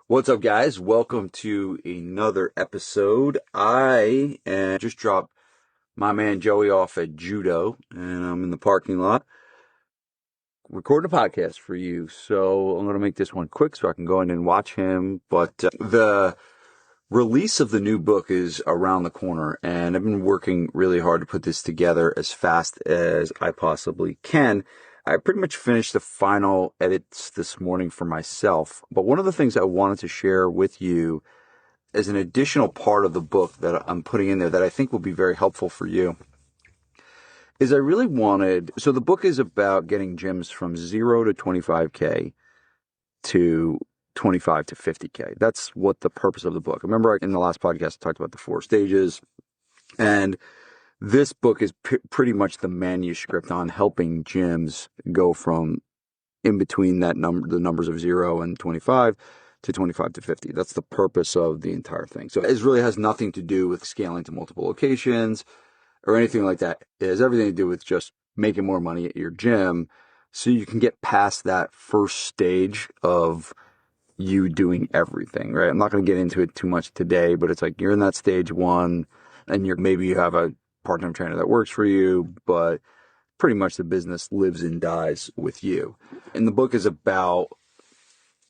What's up, guys? Welcome to another episode. I just dropped my man Joey off at judo, and I'm in the parking lot recording a podcast for you. So I'm going to make this one quick so I can go in and watch him. But the release of the new book is around the corner, and I've been working really hard to put this together as fast as I possibly can. I pretty much finished the final edits this morning for myself, but one of the things I wanted to share with you as an additional part of the book that I'm putting in there that I think will be very helpful for you is I really wanted, so the book is about getting gyms from 0 to 25K to 25 to 50K. That's what the purpose of the book. Remember in the last podcast, I talked about the 4 stages, and this book is pretty much the manuscript on helping gyms go from in between that number, the numbers of 0 and 25 to 25 to 50. That's the purpose of the entire thing. So it really has nothing to do with scaling to multiple locations or anything like that. It has everything to do with just making more money at your gym so you can get past that first stage of you doing everything, right? I'm not going to get into it too much today, but it's like you're in that stage 1 and maybe you have a part-time trainer that works for you, but pretty much the business lives and dies with you. And the book is about,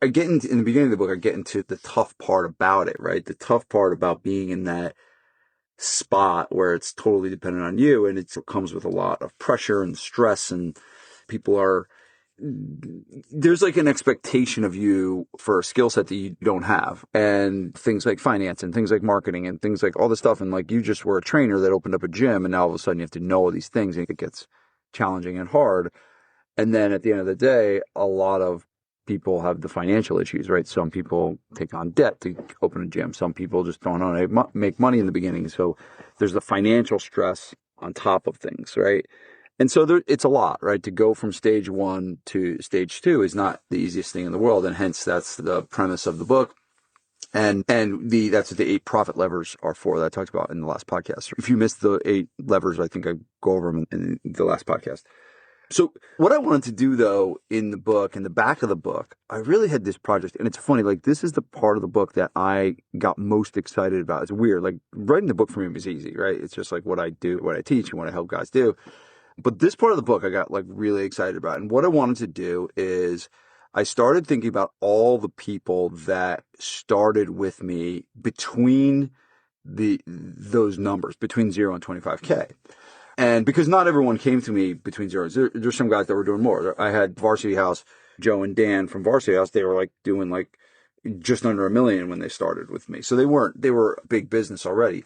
in the beginning of the book, I get into the tough part about it, right? The tough part about being in that spot where it's totally dependent on you, and it comes with a lot of pressure and stress, and there's like an expectation of you for a skill set that you don't have, and things like finance and things like marketing and things like all this stuff. And like you just were a trainer that opened up a gym, and now all of a sudden you have to know all these things, and it gets challenging and hard. And then at the end of the day, a lot of people have the financial issues, right? Some people take on debt to open a gym. Some people just don't know how to make money in the beginning. So there's the financial stress on top of things, right? And so it's a lot, right? To go from stage 1 to stage 2 is not the easiest thing in the world. And hence that's the premise of the book. And that's what the 8 profit levers are for that I talked about in the last podcast. If you missed the 8 levers, I think I go over them in the last podcast. So what I wanted to do though in the book, in the back of the book, I really had this project, and it's funny, like this is the part of the book that I got most excited about. It's weird. Like writing the book for me was easy, right? It's just like what I do, what I teach, and what I help guys do. But this part of the book I got like really excited about. And what I wanted to do is I started thinking about all the people that started with me between those numbers, between 0 and 25K. And because not everyone came to me between zeros, there's some guys that were doing more. I had Varsity House, Joe and Dan from Varsity House. They were like doing like just under $1 million when they started with me. So they were a big business already.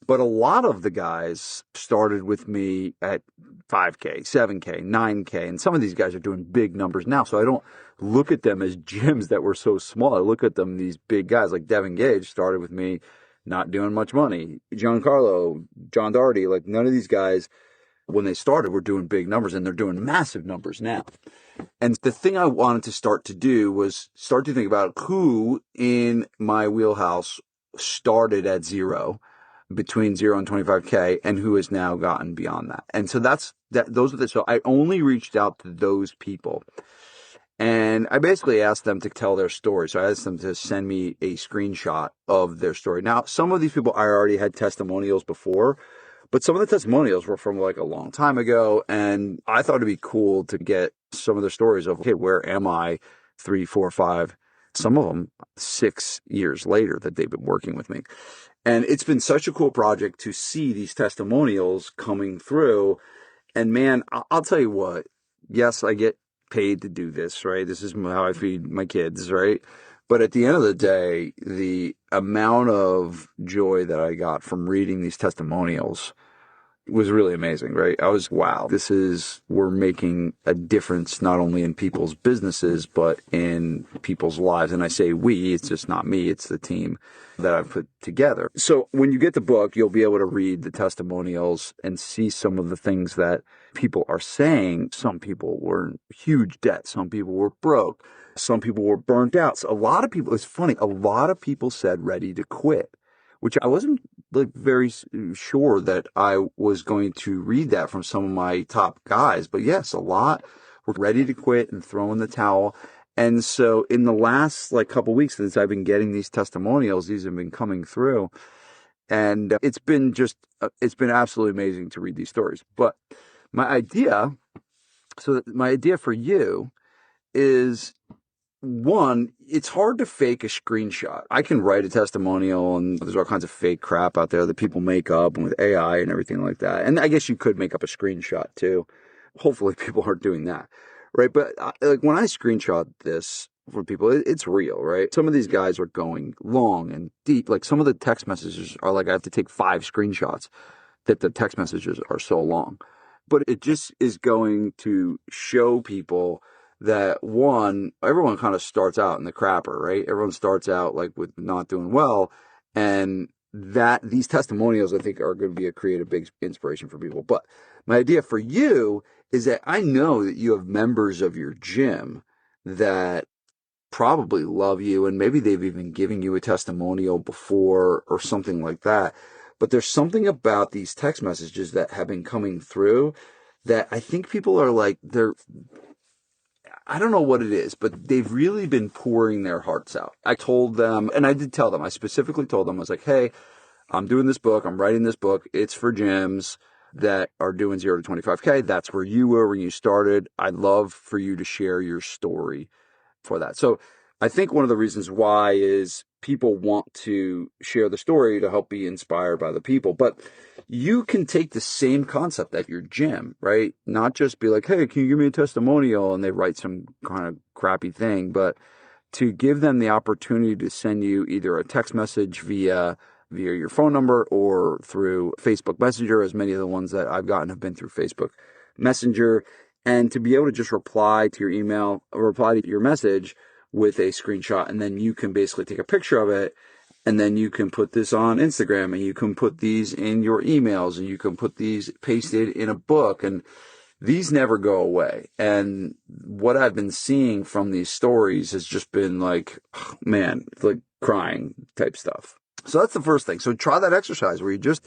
But a lot of the guys started with me at 5K, 7K, 9K. And some of these guys are doing big numbers now. So I don't look at them as gyms that were so small. I look at them, these big guys like Devin Gage started with me not doing much money. Giancarlo, John Doherty, like none of these guys, when they started, were doing big numbers, and they're doing massive numbers now. And the thing I wanted to start to do was start to think about who in my wheelhouse started at 0, between 0 and 25K, and who has now gotten beyond that. And so so I only reached out to those people. And I basically asked them to tell their story. So I asked them to send me a screenshot of their story. Now, some of these people, I already had testimonials before, but some of the testimonials were from like a long time ago. And I thought it'd be cool to get some of their stories of, okay, where am I 3, 4, 5, some of them 6 years later that they've been working with me. And it's been such a cool project to see these testimonials coming through. And man, I'll tell you what, yes, I get paid to do this, right? This is how I feed my kids, right? But at the end of the day, the amount of joy that I got from reading these testimonials was really amazing, right? I was, wow, we're making a difference not only in people's businesses, but in people's lives. And I say we, it's just not me, it's the team that I've put together. So when you get the book, you'll be able to read the testimonials and see some of the things that people are saying. Some people were in huge debt. Some people were broke. Some people were burnt out. So a lot of people, it's funny, a lot of people said ready to quit, which I wasn't like very sure that I was going to read that from some of my top guys. But yes, a lot were ready to quit and throw in the towel. And so in the last like couple weeks since I've been getting these testimonials, these have been coming through, and it's been absolutely amazing to read these stories. But my idea, my idea for you is, one, it's hard to fake a screenshot. I can write a testimonial, and there's all kinds of fake crap out there that people make up and with AI and everything like that. And I guess you could make up a screenshot too. Hopefully people aren't doing that, right? But like when I screenshot this for people, it's real, right? Some of these guys are going long and deep. Like some of the text messages are like I have to take 5 screenshots that the text messages are so long. But it just is going to show people that, one, everyone kind of starts out in the crapper, right? Everyone starts out like with not doing well. And that these testimonials, I think, are going to be a creative big inspiration for people. But my idea for you is that I know that you have members of your gym that probably love you, and maybe they've even given you a testimonial before or something like that. But there's something about these text messages that have been coming through that I think people are like, I don't know what it is, but they've really been pouring their hearts out. I told them, and I did tell them, I specifically told them, I was like, hey, I'm doing this book, I'm writing this book. It's for gyms that are doing 0 to 25K. That's where you were when you started. I'd love for you to share your story for that. So I think one of the reasons why is people want to share the story to help be inspired by the people. But you can take the same concept at your gym, right? Not just be like, hey, can you give me a testimonial? And they write some kind of crappy thing, but to give them the opportunity to send you either a text message via your phone number or through Facebook Messenger, as many of the ones that I've gotten have been through Facebook Messenger, and to be able to just reply to your email or reply to your message with a screenshot, and then you can basically take a picture of it, and then you can put this on Instagram, and you can put these in your emails, and you can put these pasted in a book, and these never go away. And what I've been seeing from these stories has just been like, man, it's like crying type stuff. So that's the first thing. So try that exercise where you just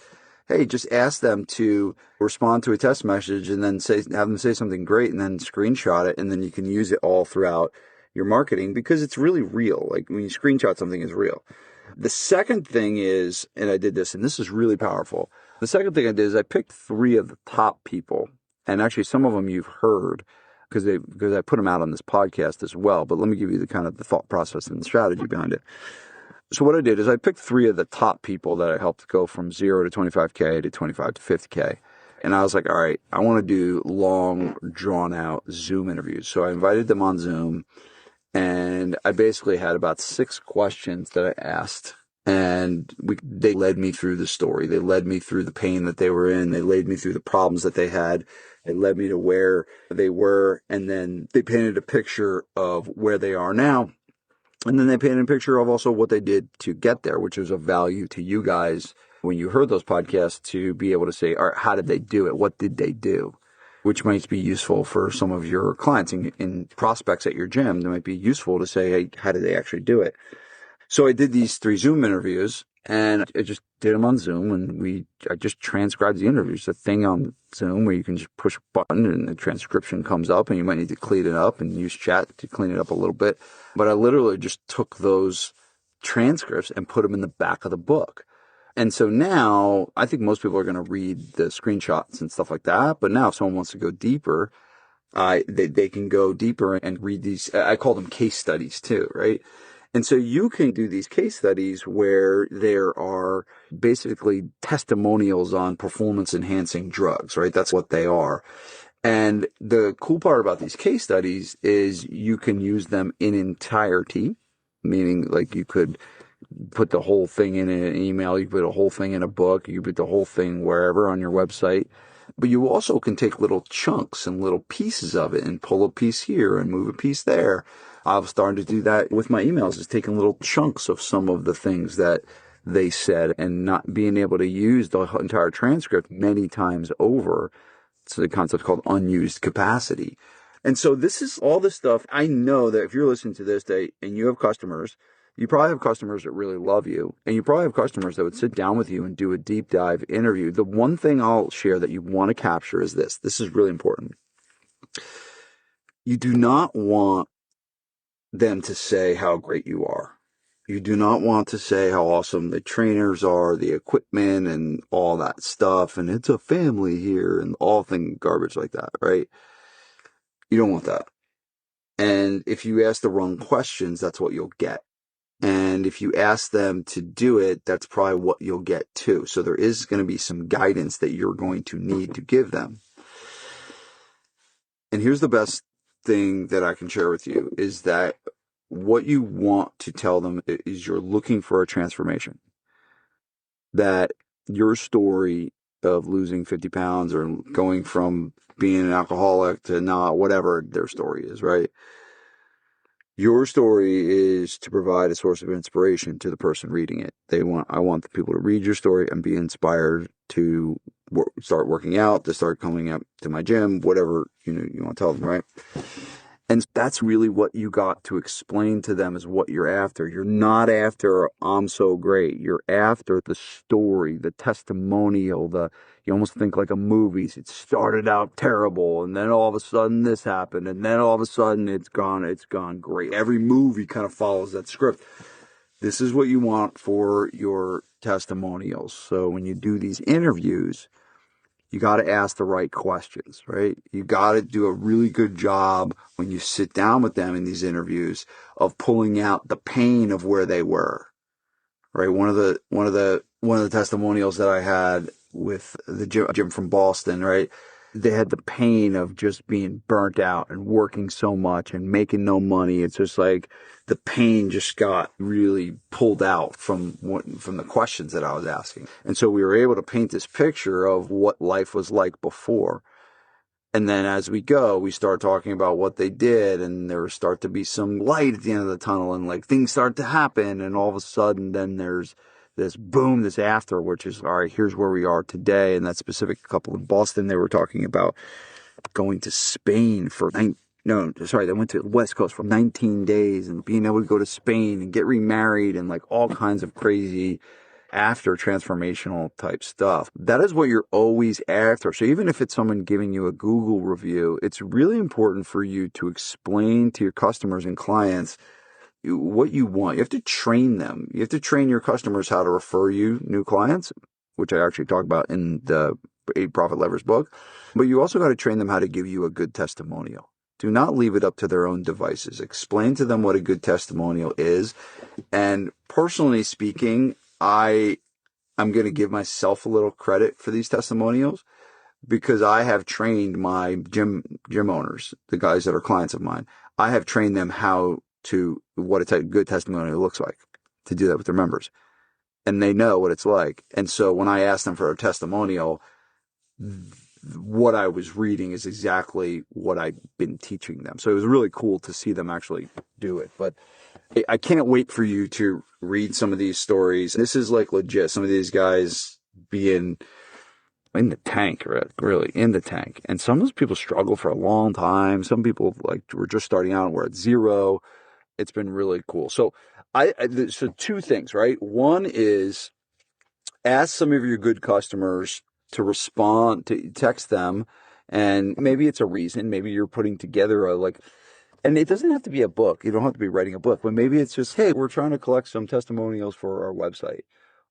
ask them to respond to a text message and then have them say something great and then screenshot it. And then you can use it all throughout your marketing because it's really real. Like when you screenshot something, it's real. The second thing is, and I did this, and this is really powerful. The second thing I did is I picked 3 of the top people, and actually some of them you've heard because I put them out on this podcast as well. But let me give you the kind of the thought process and the strategy behind it. So what I did is I picked 3 of the top people that I helped go from 0 to 25K to 25 to 50K. And I was like, all right, I want to do long, drawn out Zoom interviews. So I invited them on Zoom, and I basically had about 6 questions that I asked. And they led me through the story. They led me through the pain that they were in. They led me through the problems that they had. They led me to where they were. And then they painted a picture of where they are now. And then they painted a picture of also what they did to get there, which was of value to you guys when you heard those podcasts to be able to say, all right, how did they do it? What did they do? Which might be useful for some of your clients and prospects at your gym. That might be useful to say, hey, how did they actually do it? So I did these 3 Zoom interviews, and I just did them on Zoom, and I just transcribed the interviews. It's a thing on Zoom where you can just push a button and the transcription comes up, and you might need to clean it up and use chat to clean it up a little bit. But I literally just took those transcripts and put them in the back of the book. And so now I think most people are going to read the screenshots and stuff like that. But now if someone wants to go deeper, they can go deeper and read these. I call them case studies too, right? And so you can do these case studies where there are basically testimonials on performance enhancing drugs, right? That's what they are. And the cool part about these case studies is you can use them in entirety, meaning like you could put the whole thing in an email, you put a whole thing in a book, you put the whole thing wherever on your website. But you also can take little chunks and little pieces of it and pull a piece here and move a piece there. I've started to do that with my emails, is taking little chunks of some of the things that they said and not being able to use the entire transcript many times over. It's a concept called unused capacity. And so this is all this stuff. I know that if you're listening to this and you have customers, you probably have customers that really love you, and you probably have customers that would sit down with you and do a deep dive interview. The one thing I'll share that you want to capture is this. This is really important. You do not want them to say how great you are. You do not want to say how awesome the trainers are, the equipment and all that stuff, and it's a family here and all thing garbage like that, right? You don't want that. And if you ask the wrong questions, that's what you'll get. And if you ask them to do it, that's probably what you'll get too. So there is going to be some guidance that you're going to need to give them. And here's the best thing that I can share with you is that what you want to tell them is you're looking for a transformation. That your story of losing 50 pounds or going from being an alcoholic to not, whatever their story is, right? Your story is to provide a source of inspiration to the person reading it. I want the people to read your story and be inspired to start working out, to start coming up to my gym, whatever you want to tell them, right? And that's really what you got to explain to them is what you're after. You're not after, I'm so great. You're after the story, the testimonial, you almost think like a movie. It started out terrible, and then all of a sudden this happened, and then all of a sudden it's gone great. Every movie kind of follows that script. This is what you want for your testimonials. So when you do these interviews, you got to ask the right questions, right? You got to do a really good job when you sit down with them in these interviews of pulling out the pain of where they were, right? One of the testimonials that I had with the gym from Boston, right? They had the pain of just being burnt out and working so much and making no money. It's just like the pain just got really pulled out from the questions that I was asking. And so we were able to paint this picture of what life was like before. And then as we go, we start talking about what they did, and there start to be some light at the end of the tunnel, and like things start to happen, and all of a sudden then there's this boom, this after, which is, all right, here's where we are today. And that specific couple in Boston, they were talking about going to Spain for they went to the West Coast for 19 days and being able to go to Spain and get remarried and like all kinds of crazy after transformational type stuff. That is what you're always after. So even if it's someone giving you a Google review, it's really important for you to explain to your customers and clients what you want. You have to train them. You have to train your customers how to refer you new clients, which I actually talk about in the 8 Profit Levers book. But you also got to train them how to give you a good testimonial. Do not leave it up to their own devices. Explain to them what a good testimonial is. And personally speaking, I'm going to give myself a little credit for these testimonials because I have trained my gym owners, the guys that are clients of mine. I have trained them what a good testimonial looks like, to do that with their members. And they know what it's like. And so when I ask them for a testimonial, what I was reading is exactly what I've been teaching them. So it was really cool to see them actually do it. But I can't wait for you to read some of these stories. This is like legit. Some of these guys being in the tank, really in the tank. And some of those people struggle for a long time. Some people like were just starting out and were at zero. It's been really cool. So so 2 things, right? One is ask some of your good customers to respond, to text them. And maybe it's a reason, maybe you're putting together and it doesn't have to be a book. You don't have to be writing a book, but maybe it's just, hey, we're trying to collect some testimonials for our website.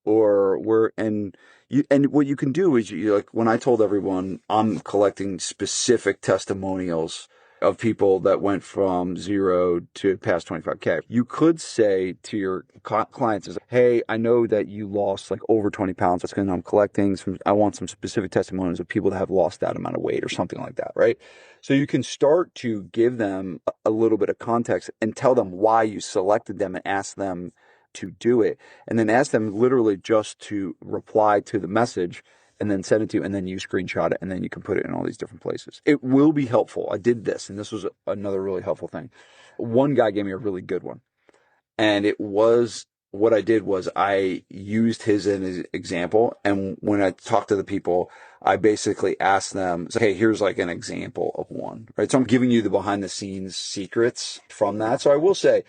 And what you can do is like when I told everyone I'm collecting specific testimonials of people that went from 0 to past 25K. You could say to your clients, hey, I know that you lost like over 20 pounds. That's because I'm collecting I want some specific testimonials of people that have lost that amount of weight or something like that, right? So you can start to give them a little bit of context and tell them why you selected them and ask them to do it. And then ask them literally just to reply to the message and then send it to you, and then you screenshot it, and then you can put it in all these different places. It will be helpful. I did this, and this was another really helpful thing. One guy gave me a really good one, and what I did was I used his as an example, and when I talked to the people, I basically asked them, hey, here's like an example of one, right? So I'm giving you the behind the scenes secrets from that. So I will say,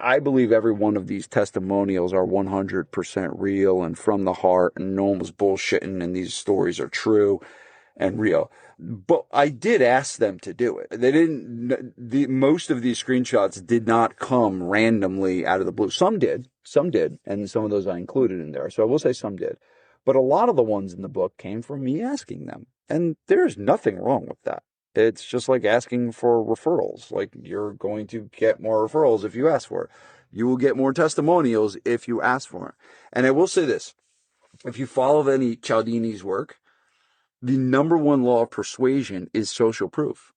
I believe every one of these testimonials are 100% real and from the heart, and no one was bullshitting, and these stories are true. and real. But I did ask them to do it. They didn't, most of these screenshots did not come randomly out of the blue. Some did, and some of those I included in there. So I will say some did. But a lot of the ones in the book came from me asking them. And there's nothing wrong with that. It's just like asking for referrals. Like, you're going to get more referrals if you ask for it. You will get more testimonials if you ask for it. And I will say this, if you follow any Cialdini's work, the number one law of persuasion is social proof.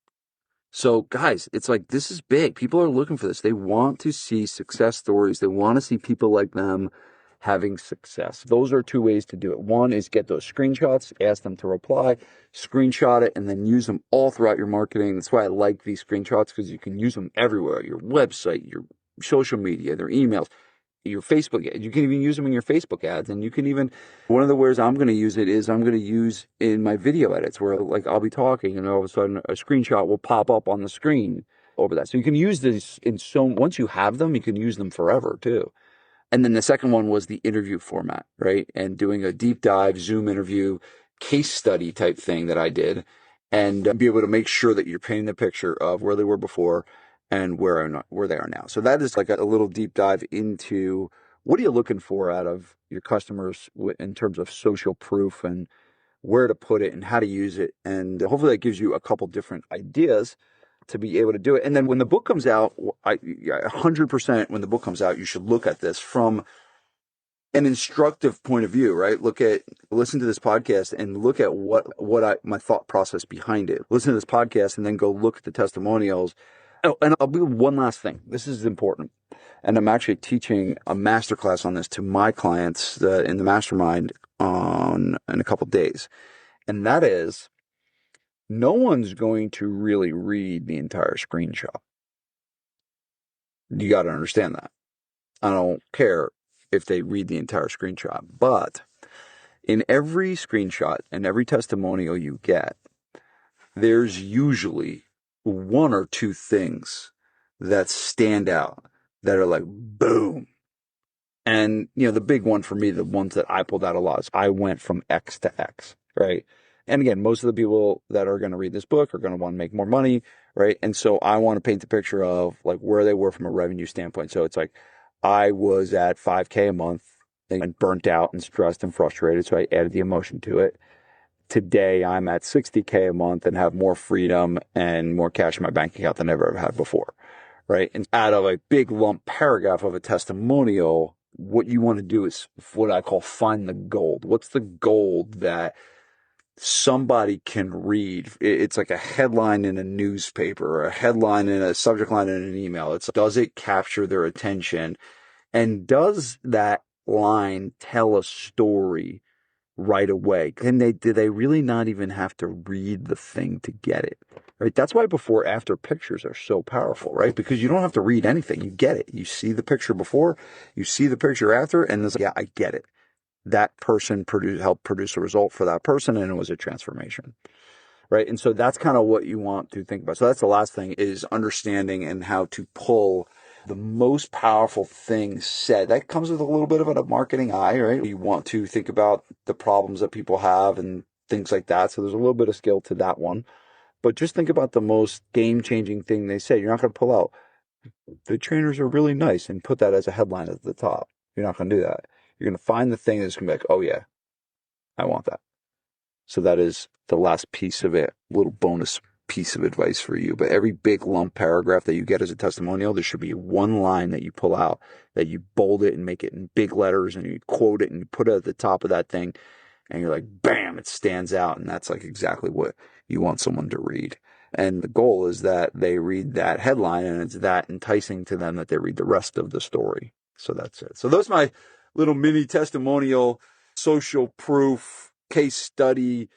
So guys, it's like, this is big. People are looking for this. They want to see success stories. They want to see people like them having success. Those are two ways to do it. One is get those screenshots, ask them to reply, screenshot it, and then use them all throughout your marketing. That's why I like these screenshots, because you can use them everywhere. Your website, your social media, their emails, your Facebook ads. You can even use them in your Facebook ads. And you can even, one of the ways I'm going to use it is I'm going to use in my video edits, where like I'll be talking and all of a sudden a screenshot will pop up on the screen over that. So you can use this once you have them, you can use them forever too. And then the second one was the interview format, right? And doing a deep dive Zoom interview case study type thing that I did, and be able to make sure that you're painting the picture of where they were before and where they are now. So that is like a little deep dive into what are you looking for out of your customers in terms of social proof, and where to put it and how to use it. And hopefully that gives you a couple different ideas to be able to do it. And then when the book comes out, 100% when the book comes out, you should look at this from an instructive point of view, right? Listen to this podcast and look at my thought process behind it. Listen to this podcast and then go look at the testimonials. Oh, and I'll do one last thing. This is important. And I'm actually teaching a masterclass on this to my clients in the mastermind in a couple of days. And that is, no one's going to really read the entire screenshot. You got to understand that. I don't care if they read the entire screenshot, but in every screenshot and every testimonial you get, there's usually one or two things that stand out that are like, boom. And, the big one for me, the ones that I pulled out a lot, is I went from X to X, right? And again, most of the people that are going to read this book are going to want to make more money, right? And so I want to paint the picture of like where they were from a revenue standpoint. So it's like, I was at 5K a month and burnt out and stressed and frustrated. So I added the emotion to it. Today, I'm at 60K a month and have more freedom and more cash in my bank account than I've ever had before, right? And out of a big lump paragraph of a testimonial, what you want to do is what I call find the gold. What's the gold that somebody can read? It's like a headline in a newspaper, or a headline in a subject line in an email. Does it capture their attention? And does that line tell a story right away? Do they really not even have to read the thing to get it? Right? That's why before after pictures are so powerful, right? Because you don't have to read anything. You get it. You see the picture before, you see the picture after, and it's like, yeah, I get it. That person helped produce a result for that person, and it was a transformation. Right? And so that's kind of what you want to think about. So that's the last thing, is understanding and how to pull the most powerful thing said. That comes with a little bit of a marketing eye, right? You want to think about the problems that people have and things like that. So there's a little bit of skill to that one. But just think about the most game-changing thing they say. You're not going to pull out, the trainers are really nice, and put that as a headline at the top. You're not going to do that. You're going to find the thing that's going to be like, oh yeah, I want that. So that is the last piece of it, little bonus piece of advice for you. But every big lump paragraph that you get as a testimonial, there should be one line that you pull out, that you bold it and make it in big letters, and you quote it and you put it at the top of that thing, and you're like, bam, it stands out. And that's like exactly what you want someone to read. And the goal is that they read that headline and it's that enticing to them that they read the rest of the story. So that's it. So those are my little mini testimonial, social proof, case study,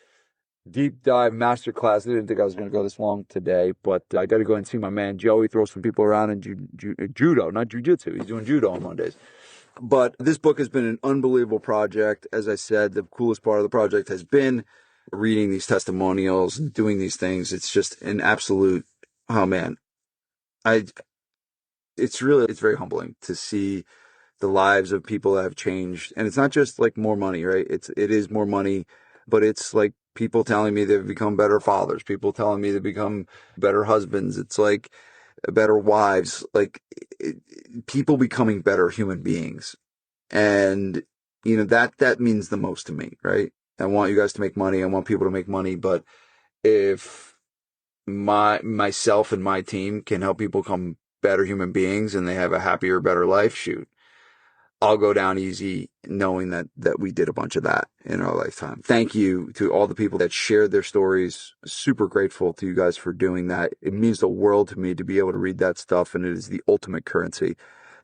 deep dive masterclass. I didn't think I was going to go this long today, but I got to go and see my man Joey throw some people around in judo, not jujitsu. He's doing judo on Mondays. But this book has been an unbelievable project. As I said, the coolest part of the project has been reading these testimonials and doing these things. It's just an absolute, oh man, it's very humbling to see the lives of people that have changed. And it's not just like more money, right? It is more money, but it's like people telling me they've become better fathers, people telling me they've become better husbands. It's like better wives, like people becoming better human beings. And, that means the most to me, right? I want you guys to make money. I want people to make money. But if myself and my team can help people become better human beings and they have a happier, better life, shoot, I'll go down easy knowing that we did a bunch of that in our lifetime. Thank you to all the people that shared their stories. Super grateful to you guys for doing that. It means the world to me to be able to read that stuff, and it is the ultimate currency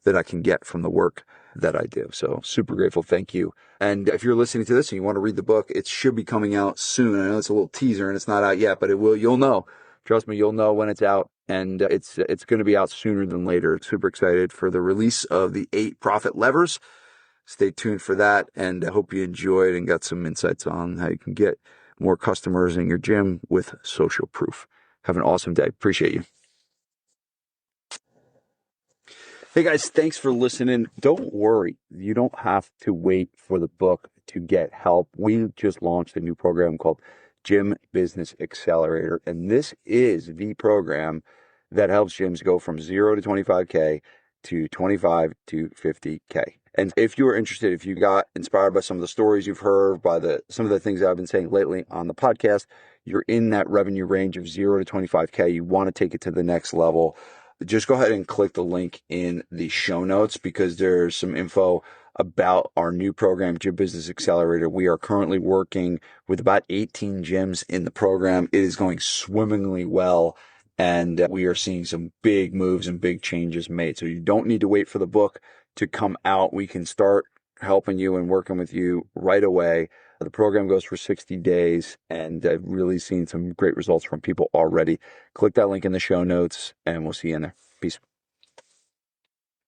that I can get from the work that I do. So super grateful. Thank you. And if you're listening to this and you want to read the book, it should be coming out soon. I know it's a little teaser and it's not out yet, but it will. You'll know. Trust me, you'll know when it's out, and it's going to be out sooner than later. Super excited for the release of the 8 profit levers. Stay tuned for that, and I hope you enjoyed and got some insights on how you can get more customers in your gym with social proof. Have an awesome day. Appreciate you. Hey guys, thanks for listening. Don't worry, you don't have to wait for the book to get help. We just launched a new program called Gym Business Accelerator, and this is the program that helps gyms go from 0 to 25K to 25 to 50K. And if you are interested, if you got inspired by some of the stories you've heard, by some of the things I've been saying lately on the podcast, you're in that revenue range of 0 to 25K, you want to take it to the next level, just go ahead and click the link in the show notes, because there's some info about our new program, Gym Business Accelerator. We are currently working with about 18 gyms in the program. It is going swimmingly well, and we are seeing some big moves and big changes made. So you don't need to wait for the book to come out. We can start helping you and working with you right away. The program goes for 60 days, and I've really seen some great results from people already. Click that link in the show notes, and we'll see you in there. Peace.